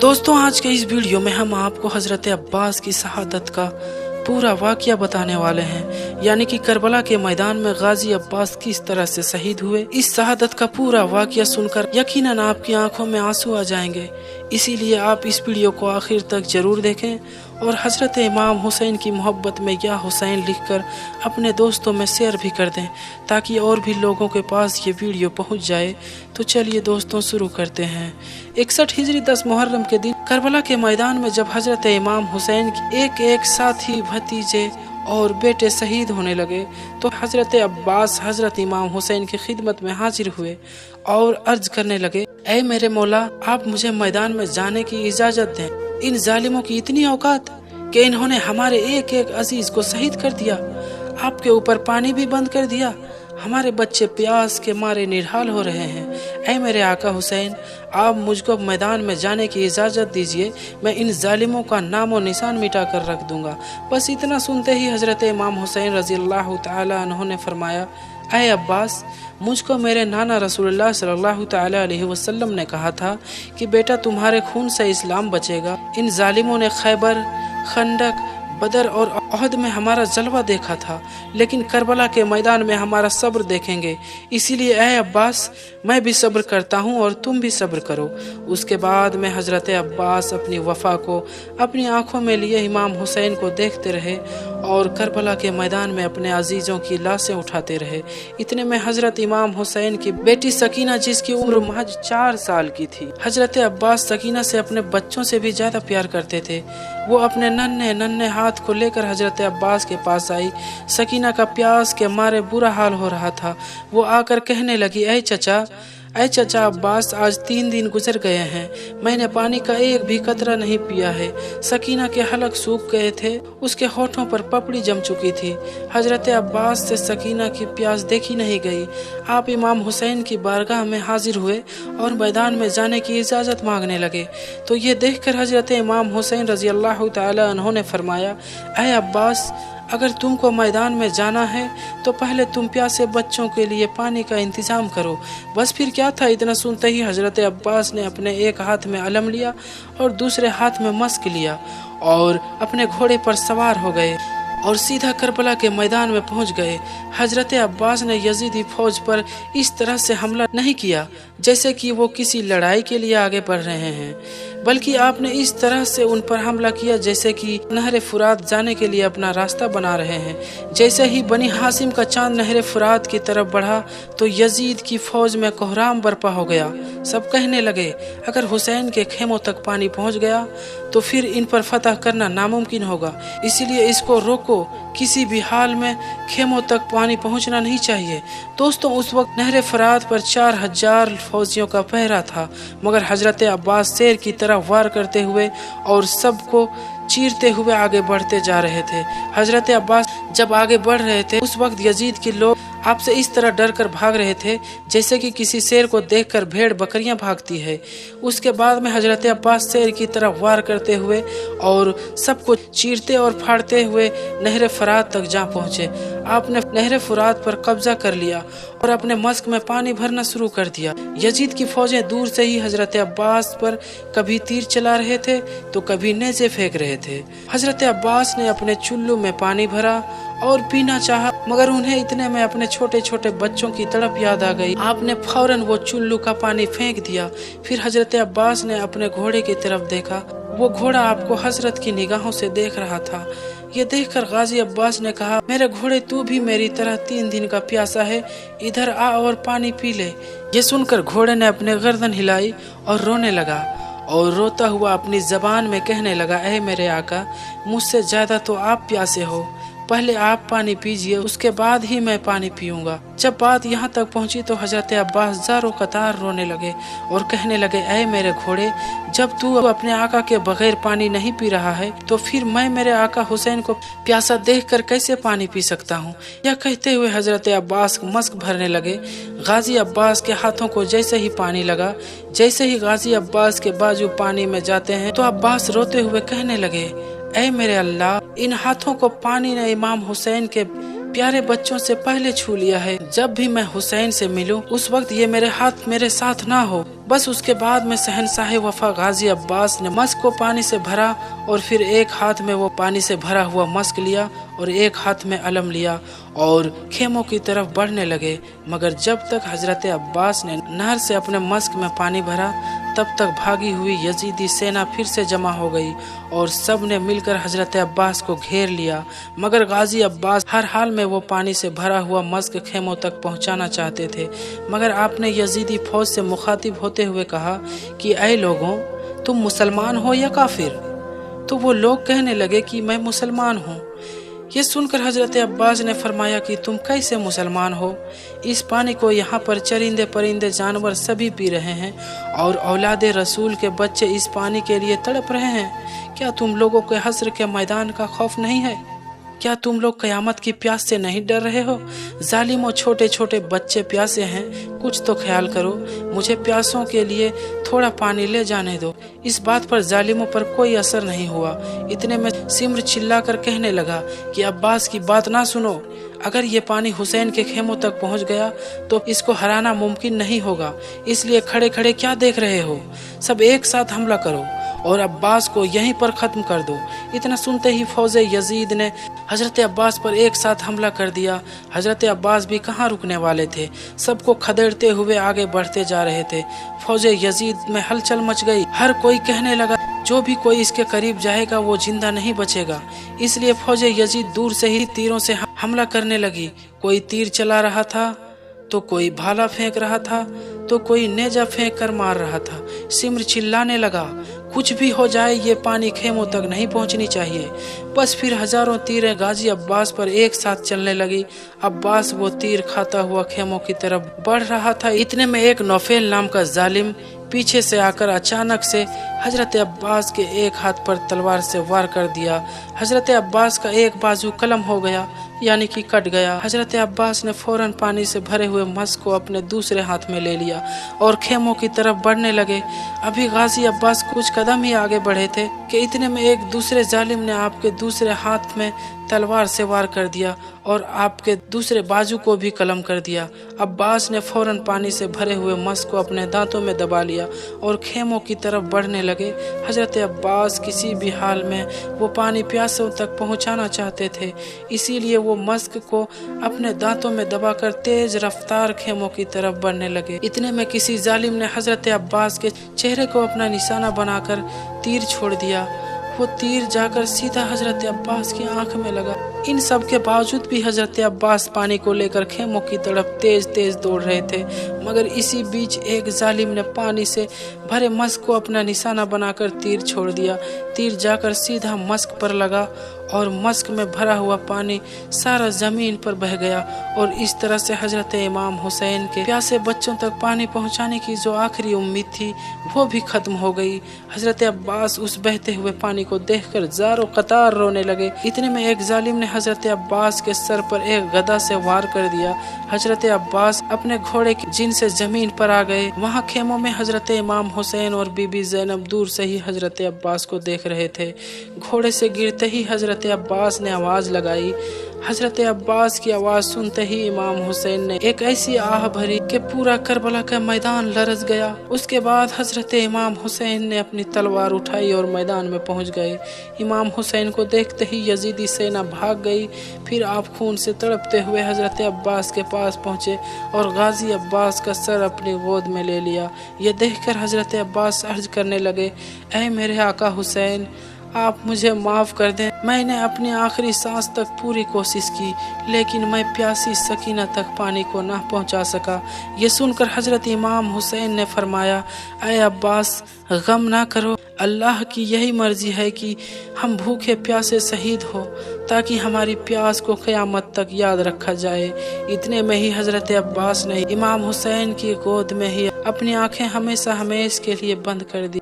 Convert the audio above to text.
दोस्तों, आज के इस वीडियो में हम आपको हजरत अब्बास की शहादत का पूरा वाकया बताने वाले हैं, यानी कि करबला के मैदान में गाजी अब्बास किस तरह से शहीद हुए। इस शहादत का पूरा वाकया सुनकर यकीनन आपकी आंखों में आंसू आ जाएंगे, इसीलिए आप इस वीडियो को आखिर तक जरूर देखें और हजरत इमाम हुसैन की मोहब्बत में या हुसैन लिखकर अपने दोस्तों में शेयर भी कर दें, ताकि और भी लोगों के पास ये वीडियो पहुंच जाए। तो चलिए दोस्तों, शुरू करते हैं। 61 हिजरी 10 मुहर्रम के दिन करबला के मैदान में जब हजरत इमाम हुसैन के एक एक साथी, भतीजे और बेटे शहीद होने लगे, तो हजरत अब्बास हजरत इमाम हुसैन की खिदमत में हाजिर हुए और अर्ज करने लगे, ऐ मेरे मौला, आप मुझे मैदान में जाने की इजाजत दें। इन जालिमों की इतनी औकात कि इन्होंने हमारे एक एक अजीज को शहीद कर दिया, आपके ऊपर पानी भी बंद कर दिया, हमारे बच्चे प्यास के मारे निढाल हो रहे हैं। ऐ मेरे आका हुसैन, आप मुझको मैदान में जाने की इजाज़त दीजिए, मैं इन जालिमों का नामो निशान मिटा कर रख दूंगा। बस इतना सुनते ही हजरत इमाम हुसैन रज़ी अल्लाह तआला अन्हु ने फरमाया, ऐ अब्बास, मुझको मेरे नाना रसूलुल्लाह सल्लल्लाहु तआला अलैहि वसल्लम ने कहा था कि बेटा, तुम्हारे खून से इस्लाम बचेगा। इन जालिमों ने खैबर, खंदक, बदर और अहद में हमारा जलवा देखा था, लेकिन करबला के मैदान में हमारा सब्र देखेंगे। इसीलिए ऐ अब्बास, मैं भी सब्र करता हूँ और तुम भी सब्र करो। उसके बाद में हजरत अब्बास अपनी वफा को अपनी आंखों में लिए इमाम हुसैन को देखते रहे और करबला के मैदान में अपने अजीजों की लाशें उठाते रहे। इतने में हजरत इमाम हुसैन की बेटी सकीना, जिसकी उम्र महज 4 साल की थी, हजरत अब्बास सकीना से अपने बच्चों से भी ज्यादा प्यार करते थे। वो अपने नन्हे नन्हे हाथ को लेकर हजरत अब्बास के पास आई। सकीना का प्यास के मारे बुरा हाल हो रहा था। वो आकर कहने लगी, ऐ चचा अब्बास, आज 3 दिन गुजर गए हैं, मैंने पानी का एक भी कतरा नहीं पिया है। सकीना के हलक सूख गए थे, उसके होठों पर पपड़ी जम चुकी थी। हजरत अब्बास से सकीना की प्यास देखी नहीं गई। आप इमाम हुसैन की बारगाह में हाजिर हुए और मैदान में जाने की इजाज़त मांगने लगे। तो ये देखकर हजरत इमाम हुसैन रज़ी अल्लाह तआला अन्हु ने फरमाया, ऐ अब्बास, अगर तुमको मैदान में जाना है तो पहले तुम प्यासे बच्चों के लिए पानी का इंतजाम करो। बस फिर क्या था, इतना सुनते ही हजरत अब्बास ने अपने एक हाथ में अलम लिया और दूसरे हाथ में मस्क लिया और अपने घोड़े पर सवार हो गए और सीधा करबला के मैदान में पहुंच गए। हजरत अब्बास ने यजीदी फौज पर इस तरह से हमला नहीं किया जैसे कि वो किसी लड़ाई के लिए आगे बढ़ रहे हैं, बल्कि आपने इस तरह से उन पर हमला किया जैसे कि नहर फुरात जाने के लिए अपना रास्ता बना रहे हैं। जैसे ही बनी हासिम का चांद नहर फुरात की तरफ बढ़ा तो यजीद की फौज में कोहराम बर्पा हो गया। सब कहने लगे, अगर हुसैन के खेमों तक पानी पहुंच गया तो फिर इन पर फतह करना नामुमकिन होगा, इसीलिए इसको रोको, किसी भी हाल में खेमों तक पानी पहुंचना नहीं चाहिए। दोस्तों, उस वक्त नहर फरात पर 4000 फौजियों का पहरा था, मगर हजरत अब्बास शेर की तरह वार करते हुए और सबको चीरते हुए आगे बढ़ते जा रहे थे। हजरत अब्बास जब आगे बढ़ रहे थे, उस वक्त यजीद के लोग आपसे इस तरह डर कर भाग रहे थे जैसे कि किसी शेर को देखकर भेड़ बकरियां भागती है। उसके बाद में हजरत अब्बास शेर की तरह वार करते हुए और सबको चीरते और फाड़ते हुए नहर फरात तक जा पहुंचे। आपने नहर फुरात पर कब्जा कर लिया और अपने मस्क में पानी भरना शुरू कर दिया। यजीद की फौजें दूर से ही हजरत अब्बास पर कभी तीर चला रहे थे तो कभी नेज़े फेंक रहे थे। हजरत अब्बास ने अपने चुल्लू में पानी भरा और पीना चाहा, मगर उन्हें इतने में अपने छोटे छोटे बच्चों की तड़प याद आ गई। आपने फौरन वो चुल्लू का पानी फेंक दिया। फिर हजरत अब्बास ने अपने घोड़े की तरफ देखा। वो घोड़ा आपको हजरत की निगाहों से देख रहा था। ये देखकर गाजी अब्बास ने कहा, मेरे घोड़े, तू भी मेरी तरह 3 दिन का प्यासा है, इधर आ और पानी पी ले। ये सुनकर घोड़े ने अपने गर्दन हिलाई और रोने लगा और रोता हुआ अपनी जबान में कहने लगा, ऐ मेरे आका, मुझसे ज्यादा तो आप प्यासे हो, पहले आप पानी पीजिए, उसके बाद ही मैं पानी पीऊंगा। जब बात यहाँ तक पहुँची तो हजरत अब्बास ज़ारो कतार रोने लगे और कहने लगे, ऐ मेरे घोड़े, जब तू अपने आका के बगैर पानी नहीं पी रहा है तो फिर मैं मेरे आका हुसैन को प्यासा देखकर कैसे पानी पी सकता हूँ। यह कहते हुए हजरत अब्बास मस्क भरने लगे। गाजी अब्बास के हाथों को जैसे ही पानी लगा, जैसे ही गाजी अब्बास के बाजू पानी में जाते हैं तो अब्बास रोते हुए कहने लगे, ऐ मेरे अल्लाह, इन हाथों को पानी ने इमाम हुसैन के प्यारे बच्चों से पहले छू लिया है। जब भी मैं हुसैन से मिलूं, उस वक्त ये मेरे हाथ मेरे साथ ना हो। बस उसके बाद में शहंशाह वफा गाजी अब्बास ने मस्क को पानी से भरा और फिर एक हाथ में वो पानी से भरा हुआ मस्क लिया और एक हाथ में अलम लिया और खेमों की तरफ बढ़ने लगे। मगर जब तक हजरत अब्बास ने नहर से अपने मस्क में पानी भरा, तब तक भागी हुई यजीदी सेना फिर से जमा हो गई और सब ने मिलकर हजरत अब्बास को घेर लिया। मगर गाजी अब्बास हर हाल में वो पानी से भरा हुआ मस्क खेमों तक पहुंचाना चाहते थे। मगर आपने यजीदी फौज से मुखातिब होते हुए कहा कि ऐ लोगों, तुम मुसलमान हो या काफिर? तो वो लोग कहने लगे कि मैं मुसलमान हूँ। ये सुनकर हजरत अब्बास ने फरमाया कि तुम कैसे मुसलमान हो? इस पानी को यहाँ पर चरिंदे परिंदे जानवर सभी पी रहे हैं और औलादे रसूल के बच्चे इस पानी के लिए तड़प रहे हैं। क्या तुम लोगों के हश्र के मैदान का खौफ नहीं है? क्या तुम लोग कयामत की प्यास से नहीं डर रहे हो? जालिमों, छोटे छोटे बच्चे प्यासे हैं, कुछ तो ख्याल करो। मुझे प्यासों के लिए थोड़ा पानी ले जाने दो। इस बात पर जालिमों पर कोई असर नहीं हुआ। इतने में सिमर चिल्लाकर कहने लगा कि अब्बास की बात ना सुनो। अगर ये पानी हुसैन के खेमों तक पहुंच गया तो इसको हराना मुमकिन नहीं होगा। इसलिए खड़े खड़े क्या देख रहे हो? सब एक साथ हमला करो और अब्बास को यहीं पर खत्म कर दो। इतना सुनते ही फौजे यजीद ने हजरत अब्बास पर एक साथ हमला कर दिया। हजरत अब्बास भी कहाँ रुकने वाले थे, सबको खदेड़ते हुए आगे बढ़ते जा रहे थे। फौजे यजीद में हलचल मच गई। हर कोई कहने लगा जो भी कोई इसके करीब जाएगा वो जिंदा नहीं बचेगा। इसलिए फौजे यजीद दूर से ही तीरों से हमला करने लगी। कोई तीर चला रहा था तो कोई भाला फेंक रहा था तो कोई नेजा फेंक कर मार रहा था। सिमर चिल्लाने लगा, कुछ भी हो जाए ये पानी खेमों तक नहीं पहुंचनी चाहिए। बस फिर हजारों तीरें गाजी अब्बास पर एक साथ चलने लगी। अब्बास वो तीर खाता हुआ खेमों की तरफ बढ़ रहा था। इतने में एक नौफेल नाम का जालिम पीछे से आकर अचानक से हजरत अब्बास के एक हाथ पर तलवार से वार कर दिया। हजरत अब्बास का एक बाजू कलम हो गया, यानी कि कट गया। हजरत अब्बास ने फौरन पानी से भरे हुए मस्क को अपने दूसरे हाथ में ले लिया और खेमों की तरफ बढ़ने लगे। अभी गाजी अब्बास कुछ कदम ही आगे बढ़े थे कि इतने में एक दूसरे जालिम ने आपके दूसरे हाथ में तलवार से वार कर दिया और आपके दूसरे बाजू को भी कलम कर दिया। अब्बास ने फौरन पानी से भरे हुए मस्क को अपने दांतों में दबा लिया और खेमों की तरफ बढ़ने लगे। हजरत अब्बास किसी भी हाल में वो पानी प्यासों तक पहुंचाना चाहते थे, इसीलिए वो मस्क को अपने दांतों में दबाकर तेज रफ्तार खेमों की तरफ बढ़ने लगे। इतने में किसी जालिम ने हजरत अब्बास के चेहरे को अपना निशाना बनाकर तीर छोड़ दिया। वो तीर जाकर सीधा हजरत अब्बास की आंख में लगा। इन सब के बावजूद भी हजरत अब्बास पानी को लेकर खेमों की तरफ तेज तेज दौड़ रहे थे। मगर इसी बीच एक जालिम ने पानी से भरे मस्क को अपना निशाना बनाकर तीर छोड़ दिया। तीर जाकर सीधा मस्क पर लगा और मस्क में भरा हुआ पानी सारा जमीन पर बह गया और इस तरह से हजरत इमाम हुसैन के प्यासे बच्चों तक पानी पहुंचाने की जो आखिरी उम्मीद थी वो भी खत्म हो गई। हजरत अब्बास उस बहते हुए पानी को देखकर जारो कतार रोने लगे। इतने में एक जालिम ने हजरत अब्बास के सर पर एक गदा से वार कर दिया। हजरत अब्बास अपने घोड़े की जिन से जमीन पर आ गए। वहाँ खेमों में हजरत इमाम हुसैन और बीबी ज़ैनब दूर से ही हजरत अब्बास को देख रहे थे। घोड़े से गिरते ही हजरत अब्बास ने आवाज लगाई। हजरत अब्बास की आवाज सुनते ही इमाम हुसैन ने एक ऐसी आह भरी कि पूरा करबला का मैदान लरज गया। उसके बाद हजरत इमाम हुसैन ने अपनी तलवार उठाई और मैदान में पहुंच गए। इमाम हुसैन को देखते ही यजीदी सेना भाग गई। फिर आप खून से तड़पते हुए हजरत अब्बास के पास पहुंचे और गाजी अब्बास का सर अपनी गोद में ले लिया। ये देखकर हजरत अब्बास अर्ज करने लगे, ऐ मेरे आका हुसैन, आप मुझे माफ़ कर दें। मैंने अपनी आखिरी सांस तक पूरी कोशिश की, लेकिन मैं प्यासी सकीना तक पानी को ना पहुंचा सका। ये सुनकर हजरत इमाम हुसैन ने फरमाया, ऐ अब्बास, गम ना करो। अल्लाह की यही मर्जी है कि हम भूखे प्यासे शहीद हो, ताकि हमारी प्यास को क़यामत तक याद रखा जाए। इतने में ही हजरत अब्बास ने इमाम हुसैन की गोद में ही अपनी आंखें हमेशा हमेशा के लिए बंद कर दी।